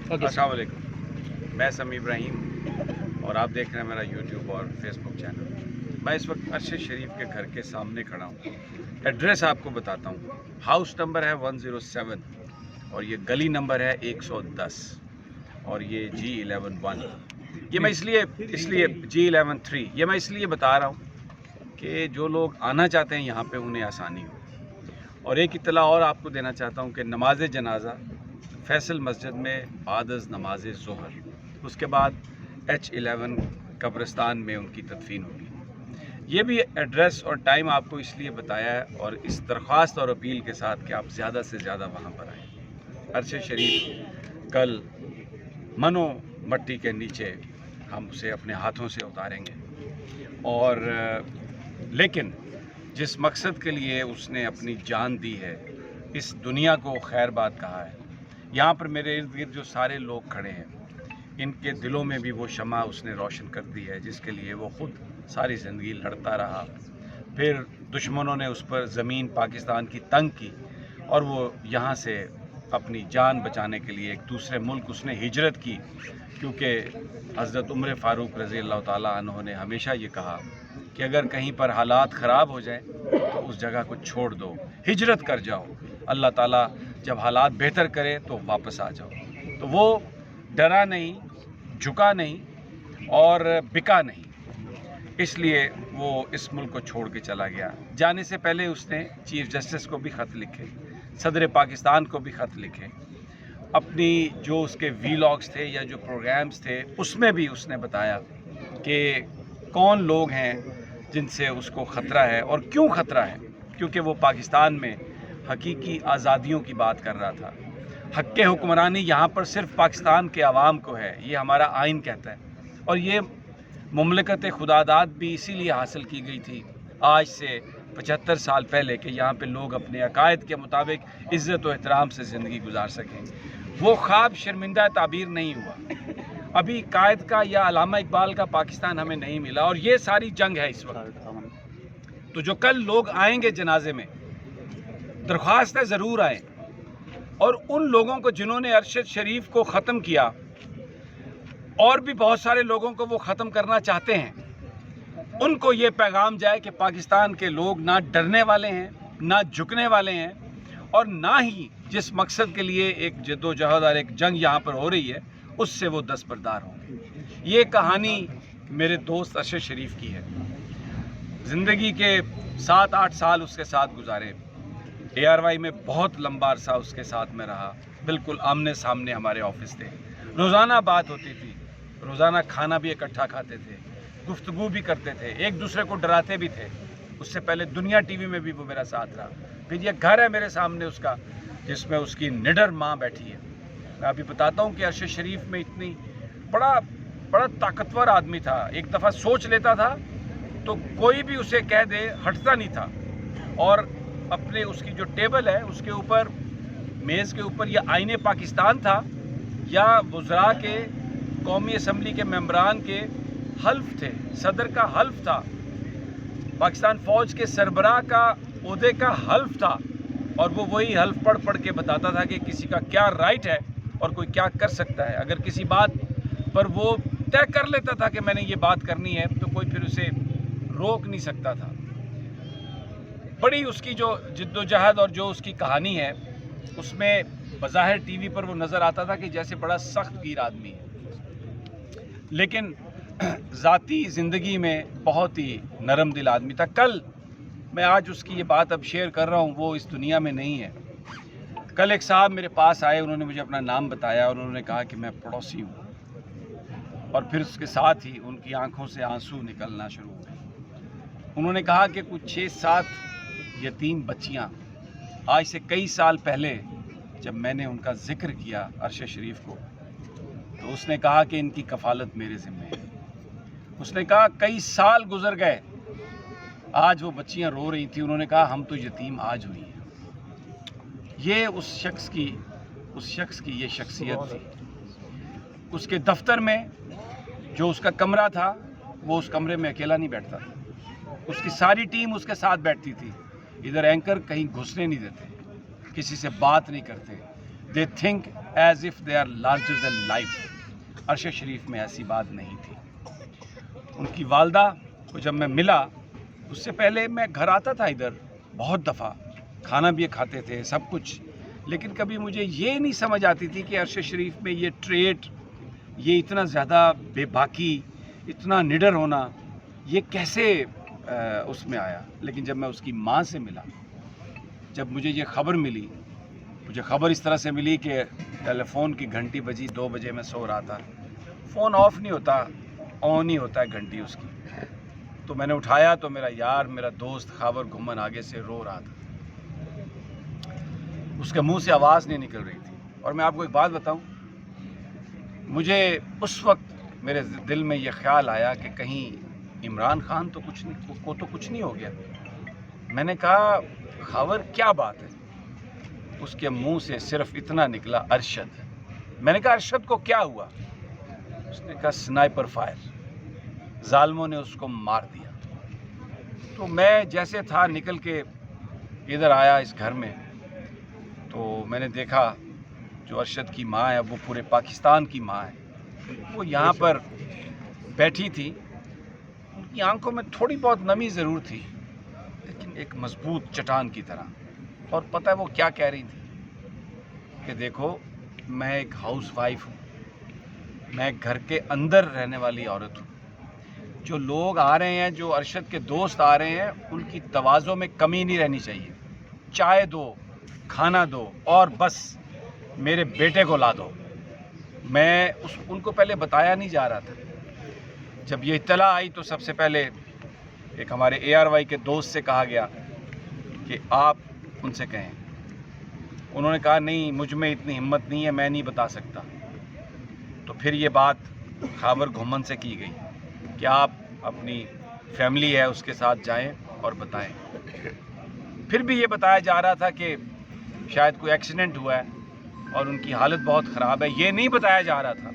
अस्सलाम वालेकुम, मैं समी इब्राहिम और आप देख रहे हैं मेरा यूट्यूब और फेसबुक चैनल। मैं इस वक्त अरशद शरीफ के घर के सामने खड़ा हूँ। एड्रेस आपको बताता हूँ। हाउस नंबर है 107 और ये गली नंबर है 110 और ये G11-1। ये मैं इसलिए G11-3 ये मैं इसलिए बता रहा हूँ कि जो लोग आना चाहते हैं यहाँ पे उन्हें आसानी हो। और एक इत्तला और आपको देना चाहता हूँ कि नमाज जनाजा फैसल मस्जिद में बादज़ नमाज ज़ोहर, उसके बाद H11 कब्रिस्तान में उनकी तदफीन होगी। ये भी एड्रेस और टाइम आपको इसलिए बताया है और इस दरख्वास्त और अपील के साथ कि आप ज़्यादा से ज़्यादा वहाँ पर आएँ। अरशद शरीफ कल मनो मट्टी के नीचे हम उसे अपने हाथों से उतारेंगे और लेकिन जिस मकसद के लिए उसने अपनी जान दी है, इस दुनिया को खैर बात कहा है। यहाँ पर मेरे इर्द गिर्द जो सारे लोग खड़े हैं, इनके दिलों में भी वो शमा उसने रोशन कर दी है जिसके लिए वो ख़ुद सारी ज़िंदगी लड़ता रहा। फिर दुश्मनों ने उस पर ज़मीन पाकिस्तान की तंग की और वो यहाँ से अपनी जान बचाने के लिए एक दूसरे मुल्क उसने हिजरत की, क्योंकि हज़रत उमर फ़ारूक रज़ी अल्लाह ताला अन्हु ने हमेशा ये कहा कि अगर कहीं पर हालात ख़राब हो जाएं तो उस जगह को छोड़ दो, हिजरत कर जाओ। अल्लाह ताला जब हालात बेहतर करे तो वापस आ जाओ। तो वो डरा नहीं, झुका नहीं और बिका नहीं, इसलिए वो इस मुल्क को छोड़ के चला गया। जाने से पहले उसने चीफ जस्टिस को भी ख़त लिखे, सदर पाकिस्तान को भी ख़त लिखे, अपनी जो उसके वीलॉग्स थे या जो प्रोग्राम्स थे उसमें भी उसने बताया कि कौन लोग हैं जिनसे उसको ख़तरा है और क्यों ख़तरा है। क्योंकि वो पाकिस्तान में हकीकी आज़ादियों की बात कर रहा था। हक़ के हुक्मरानी यहाँ पर सिर्फ़ पाकिस्तान के अवाम को है, ये हमारा आइन कहता है। और ये मुमलकत खुदादाद भी इसीलिए हासिल की गई थी आज से 75 साल पहले कि यहाँ पे लोग अपने अकायद के मुताबिक इज़्ज़त व एहतराम से ज़िंदगी गुजार सकें। वो ख्वाब शर्मिंदा ताबीर नहीं हुआ। अभी कायद का या अल्लामा इकबाल का पाकिस्तान हमें नहीं मिला और ये सारी जंग है इस वक्त। तो जो कल लोग आएंगे जनाजे में, दरख्वास्त है ज़रूर आए और उन लोगों को जिन्होंने अरशद शरीफ को ख़त्म किया और भी बहुत सारे लोगों को वो ख़त्म करना चाहते हैं, उनको ये पैगाम जाए कि पाकिस्तान के लोग ना डरने वाले हैं, ना झुकने वाले हैं और ना ही जिस मकसद के लिए एक जद्दोजहद और एक जंग यहाँ पर हो रही है उससे वो दस्तबरदार होंगे। ये कहानी मेरे दोस्त अरशद शरीफ की है। ज़िंदगी के 7-8 साल उसके साथ गुजारे। ARY में बहुत लंबा अरसा उसके साथ में रहा। बिल्कुल आमने सामने हमारे ऑफिस थे, रोज़ाना बात होती थी, रोज़ाना खाना भी इकट्ठा खाते थे, गुफ्तगू भी करते थे, एक दूसरे को डराते भी थे। उससे पहले दुनिया TV में भी वो मेरा साथ रहा। फिर ये घर है मेरे सामने उसका, जिसमें उसकी निडर माँ बैठी है। मैं अभी बताता हूँ कि अरशद शरीफ में इतनी बड़ा ताकतवर आदमी था। एक दफ़ा सोच लेता था तो कोई भी उसे कह दे हटता नहीं था। और अपने उसकी जो टेबल है उसके ऊपर, मेज़ के ऊपर या आईने पाकिस्तान था या वज़रा के, कौमी असम्बली के मेंबरान के हल्फ थे, सदर का हल्फ था, पाकिस्तान फ़ौज के सरबराह का ओहदे का हल्फ था। और वो वही हल्फ पढ़ के बताता था कि किसी का क्या राइट है और कोई क्या कर सकता है। अगर किसी बात पर वो तय कर लेता था कि मैंने ये बात करनी है तो कोई फिर उसे रोक नहीं सकता था। बड़ी उसकी जो जिद्दोजहद और जो उसकी कहानी है उसमें बज़ाहिर TV पर वो नज़र आता था कि जैसे बड़ा सख्त गिर आदमी है, लेकिन ज़ाती ज़िंदगी में बहुत ही नरम दिल आदमी था। कल मैं आज उसकी ये बात अब शेयर कर रहा हूँ, वो इस दुनिया में नहीं है। कल एक साहब मेरे पास आए, उन्होंने मुझे अपना नाम बताया और उन्होंने कहा कि मैं पड़ोसी हूँ और फिर उसके साथ ही उनकी आंखों से आंसू निकलना शुरू हो गए। उन्होंने कहा कि कुछ 6-7 यतीम बच्चियाँ, आज से कई साल पहले जब मैंने उनका ज़िक्र किया अरशद शरीफ को, तो उसने कहा कि इनकी कफ़ालत मेरे ज़िम्मे है। उसने कहा कई साल गुजर गए, आज वो बच्चियां रो रही थी, उन्होंने कहा हम तो यतीम आज हुई हैं। ये उस शख्स की ये शख्सियत थी। उसके दफ्तर में जो उसका कमरा था, वो उस कमरे में अकेला नहीं बैठता था, उसकी सारी टीम उसके साथ बैठती थी। इधर एंकर कहीं घुसने नहीं देते, किसी से बात नहीं करते। They think is if they are larger than life. Arshad Sharif میں ایسی بات نہیں تھی. ان کی والدہ کو جب میں ملا، اس سے پہلے میں گھر آتا تھا ادھر بہت دفعہ، کھانا بھی کھاتے تھے سب کچھ، لیکن کبھی مجھے یہ نہیں سمجھ آتی تھی کہ عرشد شریف میں یہ ٹریٹ، یہ اتنا زیادہ بے باکی، اتنا نڈر ہونا، یہ کیسے اس میں آیا. لیکن جب میں اس کی ماں سے ملا، جب مجھے یہ خبر ملی، مجھے خبر اس طرح سے ملی کہ ٹیلی فون کی گھنٹی بجی، 2 بجے میں سو رہا تھا، فون آف نہیں ہوتا، آن ہی ہوتا ہے گھنٹی اس کی. تو میں نے اٹھایا تو میرا یار، میرا دوست خاور گھمن آگے سے رو رہا تھا، اس کے منہ سے آواز نہیں نکل رہی تھی. اور میں آپ کو ایک بات بتاؤں، مجھے اس وقت میرے دل میں یہ خیال آیا کہ کہیں عمران خان تو کچھ نہیں ہو گیا. میں نے کہا خاور کیا بات ہے؟ اس کے منہ سے صرف اتنا نکلا، ارشد. میں نے کہا ارشد کو کیا ہوا؟ اس نے کہا سنائپر فائر، ظالموں نے اس کو مار دیا. تو میں جیسے تھا نکل کے ادھر آیا اس گھر میں، تو میں نے دیکھا جو ارشد کی ماں ہے، وہ پورے پاکستان کی ماں ہے، وہ یہاں پر بیٹھی تھی. ان کی آنکھوں میں تھوڑی بہت نمی ضرور تھی، لیکن ایک مضبوط چٹان کی طرح. اور پتہ ہے وہ کیا کہہ رہی تھی کہ دیکھو میں ایک ہاؤس وائف ہوں، میں گھر کے اندر رہنے والی عورت ہوں. جو لوگ آ رہے ہیں، جو ارشد کے دوست آ رہے ہیں، ان کی تواضع میں کمی نہیں رہنی چاہیے. چائے دو، کھانا دو، اور بس میرے بیٹے کو لا دو. میں ان کو پہلے بتایا نہیں جا رہا تھا. جب یہ اطلاع آئی تو سب سے پہلے ایک ہمارے ARY کے دوست سے کہا گیا کہ آپ ان سے کہیں. انہوں نے کہا نہیں، مجھ میں اتنی ہمت نہیں ہے، میں نہیں بتا سکتا. تو پھر یہ بات خاور گھمن سے کی گئی کہ آپ اپنی فیملی ہے اس کے ساتھ جائیں اور بتائیں. پھر بھی یہ بتایا جا رہا تھا کہ شاید کوئی ایکسیڈنٹ ہوا ہے اور ان کی حالت بہت خراب ہے. یہ نہیں بتایا جا رہا تھا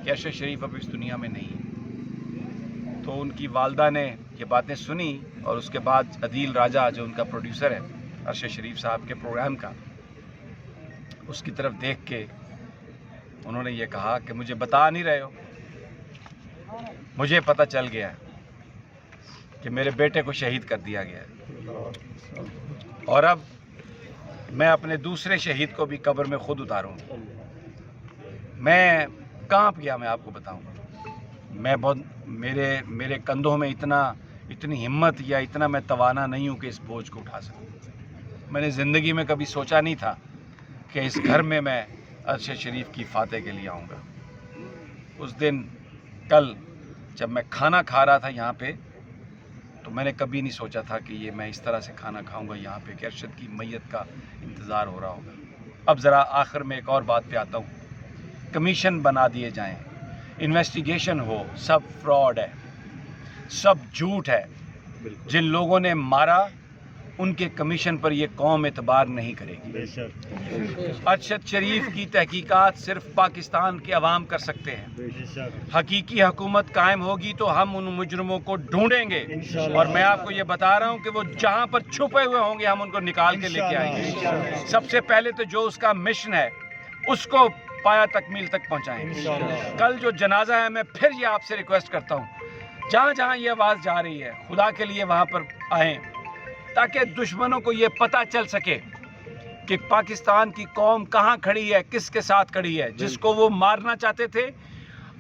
کہ ارشد شریف اب اس دنیا میں نہیں ہے. تو ان کی والدہ نے یہ باتیں سنی، اور اس کے بعد عدیل راجہ جو ان کا پروڈیوسر ہے ارشد شریف صاحب کے پروگرام کا، اس کی طرف دیکھ کے انہوں نے یہ کہا کہ مجھے بتا نہیں رہے ہو، مجھے پتہ چل گیا ہے کہ میرے بیٹے کو شہید کر دیا گیا ہے، اور اب میں اپنے دوسرے شہید کو بھی قبر میں خود اتاروں گا. میں کانپ گیا، میں آپ کو بتاؤں. میں بہت میرے کندھوں میں اتنی ہمت یا اتنا میں توانا نہیں ہوں کہ اس بوجھ کو اٹھا سکوں. میں نے زندگی میں کبھی سوچا نہیں تھا کہ اس گھر میں ارشد شریف کی فاتح کے لیے آؤں گا. اس دن کل جب میں کھانا کھا رہا تھا یہاں پہ، تو میں نے کبھی نہیں سوچا تھا کہ یہ میں اس طرح سے کھانا کھاؤں گا یہاں پہ، کہ ارشد کی میت کا انتظار ہو رہا ہوگا. اب ذرا آخر میں ایک اور بات پہ آتا ہوں. کمیشن بنا دیے جائیں، انویسٹیگیشن ہو. سب فراڈ ہے، سب جھوٹ ہے. جن لوگوں نے مارا ان کے کمیشن پر یہ قوم اعتبار نہیں کرے گی. ارشد شریف کی تحقیقات صرف پاکستان کے عوام کر سکتے ہیں. حقیقی حکومت قائم ہوگی تو ہم ان مجرموں کو ڈھونڈیں گے، اور میں آپ کو یہ بتا رہا ہوں کہ وہ جہاں پر چھپے ہوئے ہوں گے ہم ان کو نکال کے لے کے آئیں گے. سب سے پہلے تو جو اس کا مشن ہے اس کو پایا تکمیل تک پہنچائیں. کل جو جنازہ ہے، میں پھر یہ آپ سے ریکویسٹ کرتا ہوں، جہاں جہاں یہ آواز جا رہی ہے، خدا کے لیے وہاں پر آئیں، تاکہ دشمنوں کو یہ پتہ چل سکے کہ پاکستان کی قوم کہاں کھڑی ہے، کس کے ساتھ کھڑی ہے. جس کو وہ مارنا چاہتے تھے،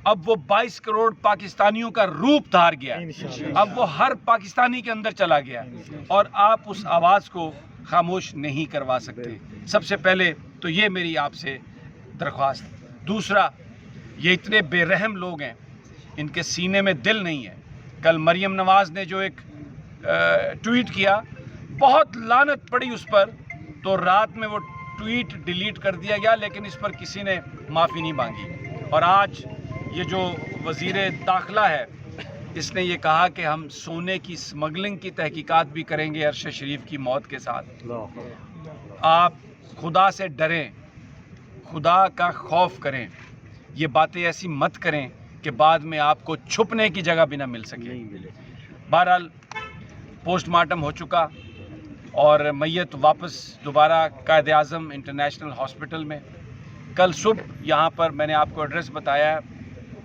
اب وہ 22 کروڑ پاکستانیوں کا روپ دھار گیا، اب وہ ہر پاکستانی کے اندر چلا گیا، اور آپ اس آواز کو خاموش نہیں کروا سکتے. سب سے پہلے تو یہ میری آپ سے درخواست. دوسرا، یہ اتنے بے رحم لوگ ہیں، ان کے سینے میں دل نہیں ہے. کل مریم نواز نے جو ایک ٹویٹ کیا، بہت لعنت پڑی اس پر، تو رات میں وہ ٹویٹ ڈیلیٹ کر دیا گیا، لیکن اس پر کسی نے معافی نہیں مانگی. اور آج یہ جو وزیر داخلہ ہے، اس نے یہ کہا کہ ہم سونے کی سمگلنگ کی تحقیقات بھی کریں گے ارشد شریف کی موت کے ساتھ. آپ خدا سے ڈریں، خدا کا خوف کریں. یہ باتیں ایسی مت کریں کہ بعد میں آپ کو چھپنے کی جگہ بھی نہ مل سکے. بہرحال پوسٹ مارٹم ہو چکا، اور میت واپس دوبارہ قائد اعظم انٹرنیشنل ہاسپٹل میں. कल सुबह यहाँ पर मैंने आपको एड्रेस बताया,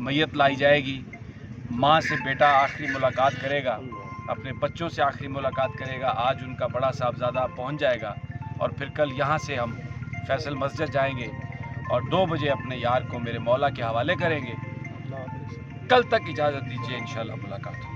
मैयत लाई जाएगी, माँ से बेटा आखिरी मुलाकात करेगा, अपने बच्चों से आखिरी मुलाकात करेगा। आज उनका बड़ा साहबजादा पहुँच जाएगा और फिर कल यहाँ से हम फैसल मस्जिद जाएंगे और 2 बजे अपने यार को मेरे मौला के हवाले करेंगे। कल तक इजाज़त दीजिए, इंशाअल्लाह मुलाकात होगी।